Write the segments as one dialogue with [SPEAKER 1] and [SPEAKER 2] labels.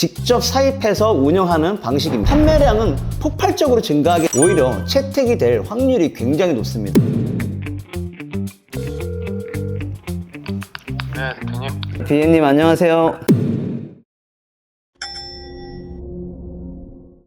[SPEAKER 1] 직접 사입해서 운영하는 방식입니다. 판매량은 폭발적으로 증가하게 오히려 채택이 될 확률이 굉장히 높습니다.
[SPEAKER 2] 네, 대표님.
[SPEAKER 1] 비엔님 안녕하세요.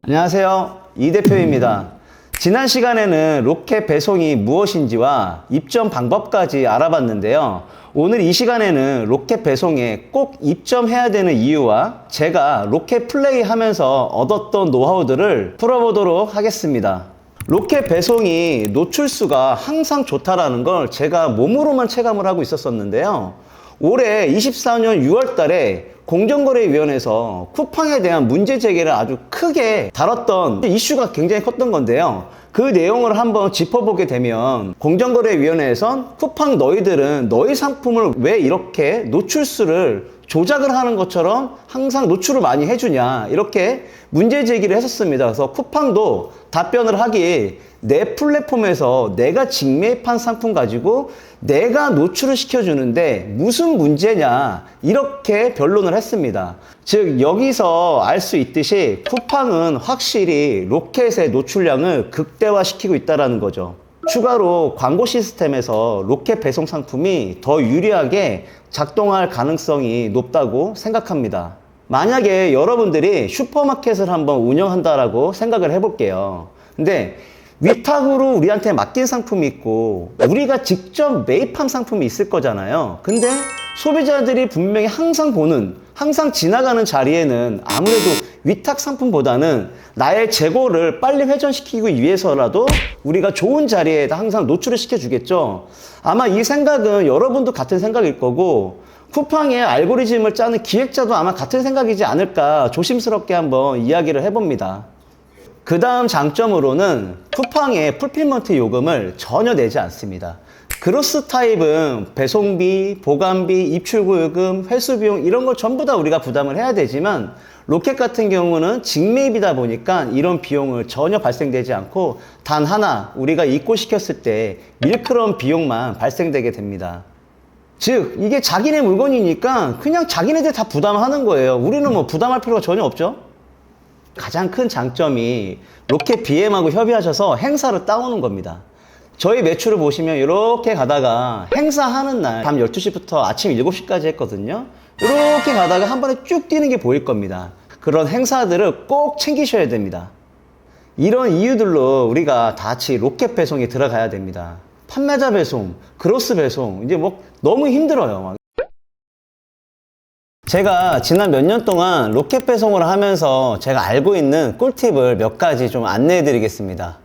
[SPEAKER 1] 안녕하세요. 이 대표입니다. 지난 시간에는 로켓 배송이 무엇인지와 입점 방법까지 알아봤는데요. 오늘 이 시간에는 로켓 배송에 꼭 입점해야 되는 이유와 제가 로켓 플레이 하면서 얻었던 노하우들을 풀어보도록 하겠습니다. 로켓 배송이 노출수가 항상 좋다라는 걸 제가 몸으로만 체감을 하고 있었었는데요. 올해 24년 6월 달에 공정거래위원회에서 쿠팡에 대한 문제 제기를 아주 크게 다뤘던 이슈가 굉장히 컸던 건데요. 그 내용을 한번 짚어보게 되면 공정거래위원회에선 쿠팡 너희들은 너희 상품을 왜 이렇게 노출수를 조작을 하는 것처럼 항상 노출을 많이 해주냐 이렇게 문제 제기를 했었습니다. 그래서 쿠팡도 답변을 하기 내 플랫폼에서 내가 직매입한 상품 가지고 내가 노출을 시켜주는데 무슨 문제냐 이렇게 변론을 했습니다. 즉 여기서 알 수 있듯이 쿠팡은 확실히 로켓의 노출량을 극대화시키고 있다는 거죠. 추가로 광고 시스템에서 로켓 배송 상품이 더 유리하게 작동할 가능성이 높다고 생각합니다. 만약에 여러분들이 슈퍼마켓을 한번 운영한다라고 생각을 해볼게요. 근데 위탁으로 우리한테 맡긴 상품이 있고 우리가 직접 매입한 상품이 있을 거잖아요. 근데 소비자들이 분명히 항상 보는, 항상 지나가는 자리에는 아무래도 위탁 상품보다는 나의 재고를 빨리 회전시키기 위해서라도 우리가 좋은 자리에다 항상 노출을 시켜주겠죠. 아마 이 생각은 여러분도 같은 생각일 거고 쿠팡의 알고리즘을 짜는 기획자도 아마 같은 생각이지 않을까 조심스럽게 한번 이야기를 해봅니다. 그 다음 장점으로는 쿠팡의 풀필먼트 요금을 전혀 내지 않습니다. 그로스 타입은 배송비, 보관비, 입출구 요금, 회수 비용 이런 걸 전부 다 우리가 부담을 해야 되지만 로켓 같은 경우는 직매입이다 보니까 이런 비용을 전혀 발생되지 않고 단 하나 우리가 입고시켰을 때 밀크럼 비용만 발생되게 됩니다. 즉 이게 자기네 물건이니까 그냥 자기네들 다 부담하는 거예요. 우리는 뭐 부담할 필요가 전혀 없죠. 가장 큰 장점이 로켓 BM하고 협의하셔서 행사를 따오는 겁니다. 저희 매출을 보시면 이렇게 가다가 행사하는 날 밤 12시부터 아침 7시까지 했거든요. 이렇게 가다가 한 번에 쭉 뛰는 게 보일 겁니다. 그런 행사들을 꼭 챙기셔야 됩니다. 이런 이유들로 우리가 다 같이 로켓 배송에 들어가야 됩니다. 판매자 배송, 그로스 배송 이제 뭐 너무 힘들어요. 제가 지난 몇 년 동안 로켓 배송을 하면서 제가 알고 있는 꿀팁을 몇 가지 좀 안내해 드리겠습니다.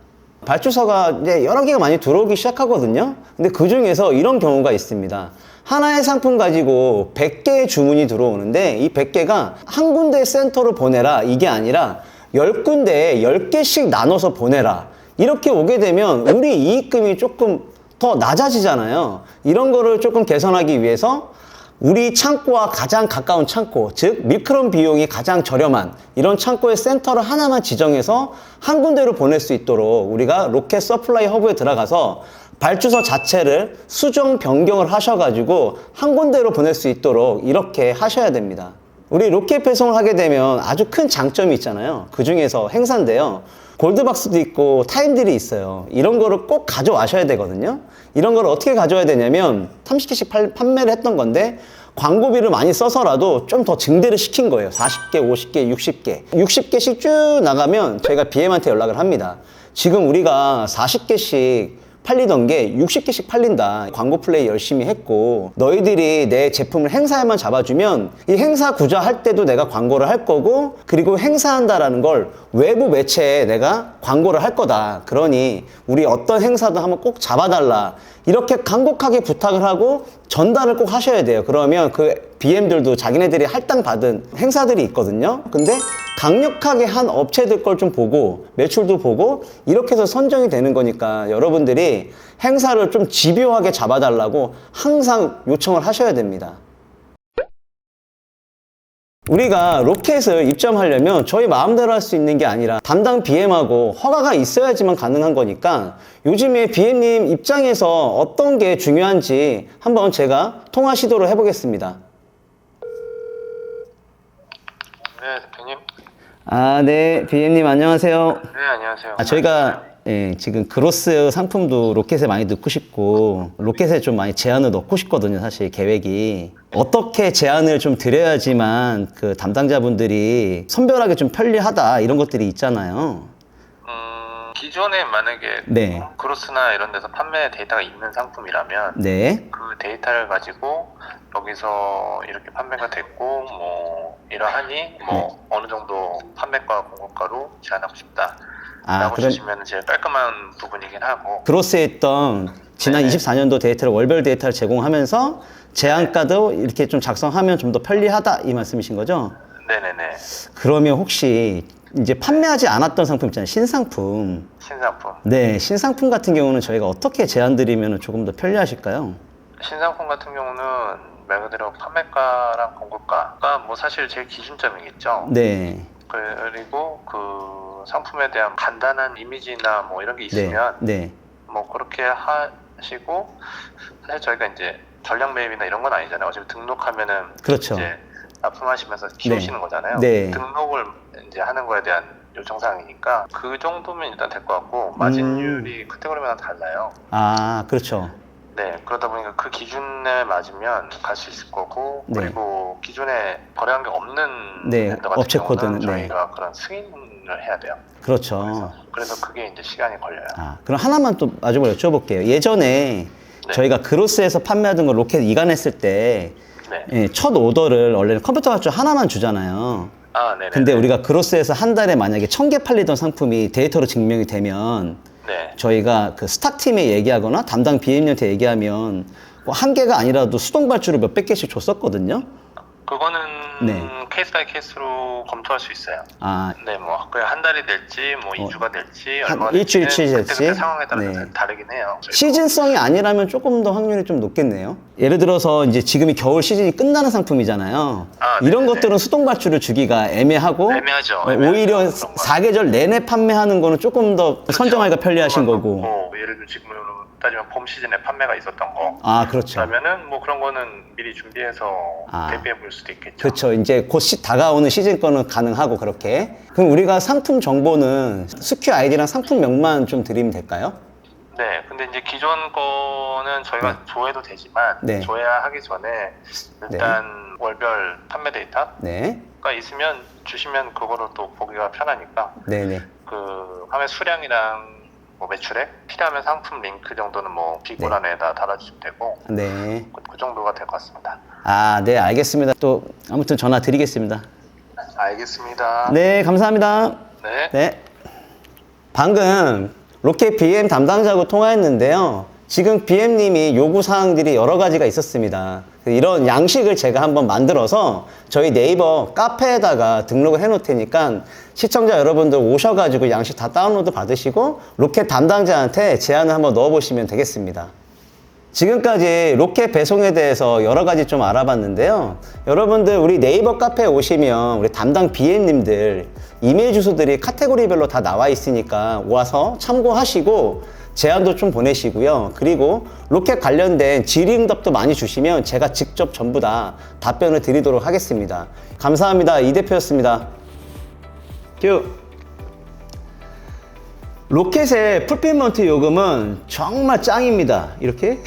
[SPEAKER 1] 발주서가 이제 여러 개가 많이 들어오기 시작하거든요. 근데 그 중에서 이런 경우가 있습니다. 하나의 상품 가지고 100개의 주문이 들어오는데 이 100개가 한 군데 센터로 보내라 이게 아니라 10군데에 10개씩 나눠서 보내라 이렇게 오게 되면 우리 이익금이 조금 더 낮아지잖아요. 이런 거를 조금 개선하기 위해서 우리 창고와 가장 가까운 창고, 즉 밀크럼 비용이 가장 저렴한 이런 창고의 센터를 하나만 지정해서 한 군데로 보낼 수 있도록 우리가 로켓 서플라이 허브에 들어가서 발주서 자체를 수정 변경을 하셔가지고 한 군데로 보낼 수 있도록 이렇게 하셔야 됩니다. 우리 로켓 배송을 하게 되면 아주 큰 장점이 있잖아요. 그 중에서 행사인데요. 골드박스도 있고 타임딜이 있어요. 이런 거를 꼭 가져와셔야 되거든요. 이런 걸 어떻게 가져와야 되냐면 30개씩 판매를 했던 건데 광고비를 많이 써서라도 좀 더 증대를 시킨 거예요. 40개, 50개, 60개. 60개씩 쭉 나가면 저희가 BM한테 연락을 합니다. 지금 우리가 40개씩 팔리던 게 60개씩 팔린다. 광고 플레이 열심히 했고 너희들이 내 제품을 행사에만 잡아주면 이 행사 구자 할 때도 내가 광고를 할 거고 그리고 행사한다라는 걸 외부 매체에 내가 광고를 할 거다. 그러니 우리 어떤 행사도 한번 꼭 잡아달라. 이렇게 간곡하게 부탁을 하고 전달을 꼭 하셔야 돼요. 그러면 그 BM들도 자기네들이 할당 받은 행사들이 있거든요. 근데 강력하게 한 업체들 걸 좀 보고 매출도 보고 이렇게 해서 선정이 되는 거니까 여러분들이 행사를 좀 집요하게 잡아달라고 항상 요청을 하셔야 됩니다. 우리가 로켓을 입점하려면 저희 마음대로 할 수 있는 게 아니라 담당 BM하고 허가가 있어야지만 가능한 거니까 요즘에 BM님 입장에서 어떤 게 중요한지 한번 제가 통화 시도를 해보겠습니다.
[SPEAKER 2] 네, 대표님.
[SPEAKER 1] 네, BM님 안녕하세요.
[SPEAKER 2] 네, 안녕하세요.
[SPEAKER 1] 저희가 지금 그로스 상품도 로켓에 많이 넣고 싶고 로켓에 좀 많이 제한을 넣고 싶거든요. 사실 계획이 어떻게 제한을 좀 드려야지만 그 담당자분들이 선별하게 좀 편리하다 이런 것들이 있잖아요.
[SPEAKER 2] 기존에 만약에
[SPEAKER 1] 네.
[SPEAKER 2] 그로스나 이런 데서 판매 데이터가 있는 상품이라면
[SPEAKER 1] 네,
[SPEAKER 2] 그 데이터를 가지고 여기서 이렇게 판매가 됐고 뭐 이러하니 뭐 어느 정도 판매가 공급가로 제한하고 싶다 라고
[SPEAKER 1] 그런
[SPEAKER 2] 주시면 제일 깔끔한 부분이긴 하고.
[SPEAKER 1] 그로스에 있던 지난
[SPEAKER 2] 네네.
[SPEAKER 1] 24년도 데이터를 월별 데이터를 제공하면서 제한가도 이렇게 좀 작성하면 좀 더 편리하다 이 말씀이신 거죠?
[SPEAKER 2] 네네네.
[SPEAKER 1] 그러면 혹시 이제 판매하지 않았던 상품 있잖아요. 신상품.
[SPEAKER 2] 신상품.
[SPEAKER 1] 네, 신상품 같은 경우는 저희가 어떻게 제안 드리면 조금 더 편리하실까요?
[SPEAKER 2] 신상품 같은 경우는 말 그대로 판매가랑 공급가가 뭐 사실 제일 기준점이겠죠.
[SPEAKER 1] 네,
[SPEAKER 2] 그리고 그 상품에 대한 간단한 이미지나 뭐 이런 게
[SPEAKER 1] 네,
[SPEAKER 2] 있으면
[SPEAKER 1] 네,
[SPEAKER 2] 뭐 그렇게 하시고, 사실 저희가 이제 전략 매입이나 이런 건 아니잖아요. 어차피 등록하면은
[SPEAKER 1] 그렇죠.
[SPEAKER 2] 이제 납품하시면서 키우시는
[SPEAKER 1] 네.
[SPEAKER 2] 거잖아요.
[SPEAKER 1] 네.
[SPEAKER 2] 등록을 이제 하는 거에 대한 요청사항이니까 그 정도면 일단 될 것 같고, 마진율이 카테고리마다 달라요.
[SPEAKER 1] 그렇죠.
[SPEAKER 2] 네, 그러다 보니까 그 기준에 맞으면 갈 수 있을 거고,
[SPEAKER 1] 네.
[SPEAKER 2] 그리고 기존에 거래한 게 없는
[SPEAKER 1] 네,
[SPEAKER 2] vendor 같은
[SPEAKER 1] 업체
[SPEAKER 2] 경우는
[SPEAKER 1] 코드는, 네.
[SPEAKER 2] 저희가 그런 승인을 해야 돼요.
[SPEAKER 1] 그렇죠.
[SPEAKER 2] 그래서 그게 이제 시간이 걸려요.
[SPEAKER 1] 그럼 하나만 또 마지막으로 여쭤볼게요. 예전에
[SPEAKER 2] 네.
[SPEAKER 1] 저희가 그로스에서 판매하던 거 로켓 이관했을 때
[SPEAKER 2] 네.
[SPEAKER 1] 첫 오더를 원래는 컴퓨터 가쪽 하나만 주잖아요.
[SPEAKER 2] 네네.
[SPEAKER 1] 근데 우리가 그로스에서 한 달에 만약에 1000개 팔리던 상품이 데이터로 증명이 되면
[SPEAKER 2] 네.
[SPEAKER 1] 저희가 그 스탁팀에 얘기하거나 담당 BM한테 얘기하면 뭐 한 개가 아니라도 수동 발주를 몇백 개씩 줬었거든요.
[SPEAKER 2] 그거는
[SPEAKER 1] 네.
[SPEAKER 2] 케이스 바이 케이스로 검토할 수 있어요.
[SPEAKER 1] 아,
[SPEAKER 2] 네, 뭐 그게 한 달이 될지 뭐 2주가 될지
[SPEAKER 1] 한
[SPEAKER 2] 얼마나
[SPEAKER 1] 일주일치
[SPEAKER 2] 될지는
[SPEAKER 1] 될지?
[SPEAKER 2] 그때 상황에 따라서
[SPEAKER 1] 네.
[SPEAKER 2] 다르긴 해요. 저희도.
[SPEAKER 1] 시즌성이 아니라면 조금 더 확률이 좀 높겠네요. 예를 들어서 이제 지금이 겨울 시즌이 끝나는 상품이잖아요. 이런
[SPEAKER 2] 네네네.
[SPEAKER 1] 것들은 수동 발주를 주기가 애매하고
[SPEAKER 2] 애매하죠.
[SPEAKER 1] 오히려
[SPEAKER 2] 그런 거.
[SPEAKER 1] 사계절 내내 판매하는 거는 조금 더 선정하기가 편리하신
[SPEAKER 2] 그런
[SPEAKER 1] 거고.
[SPEAKER 2] 뭐 예를 들어 지금 따지면 봄 시즌에 판매가 있었던 거.
[SPEAKER 1] 그렇죠.
[SPEAKER 2] 그러면은 뭐 그런 거는 미리 준비해서
[SPEAKER 1] 아.
[SPEAKER 2] 대비해 볼 수도 있겠죠.
[SPEAKER 1] 그렇죠. 이제 곧 다가오는 시즌 거는 가능하고 그렇게. 그럼 우리가 상품 정보는 SKU 아이디랑 상품명만 좀 드리면 될까요?
[SPEAKER 2] 네, 근데 이제 기존 거는 저희가 조회도 되지만
[SPEAKER 1] 네.
[SPEAKER 2] 조회하기 전에 일단 월별 판매 데이터가
[SPEAKER 1] 네.
[SPEAKER 2] 있으면 주시면 그거로 또 보기가 편하니까
[SPEAKER 1] 네네.
[SPEAKER 2] 그 판매 수량이랑 뭐 매출액 필요하면 상품 링크 정도는 뭐 비고란에다 달아주시면 되고
[SPEAKER 1] 네.
[SPEAKER 2] 그 정도가 될 것 같습니다.
[SPEAKER 1] 네, 알겠습니다. 또 아무튼 전화 드리겠습니다.
[SPEAKER 2] 알겠습니다.
[SPEAKER 1] 네, 감사합니다.
[SPEAKER 2] 네.
[SPEAKER 1] 네. 방금 로켓 BM 담당자하고 통화했는데요. 지금 BM님이 요구사항들이 여러 가지가 있었습니다. 이런 양식을 제가 한번 만들어서 저희 네이버 카페에다가 등록을 해놓을 테니까 시청자 여러분들 오셔가지고 양식 다 다운로드 받으시고 로켓 담당자한테 제안을 한번 넣어보시면 되겠습니다. 지금까지 로켓 배송에 대해서 여러 가지 좀 알아봤는데요. 여러분들 우리 네이버 카페에 오시면 우리 담당 BM님들 이메일 주소들이 카테고리별로 다 나와 있으니까 와서 참고하시고 제안도 좀 보내시고요. 그리고 로켓 관련된 질의응답도 많이 주시면 제가 직접 전부 다 답변을 드리도록 하겠습니다. 감사합니다. 이 대표였습니다. 큐. 로켓의 풀필먼트 요금은 정말 짱입니다. 이렇게.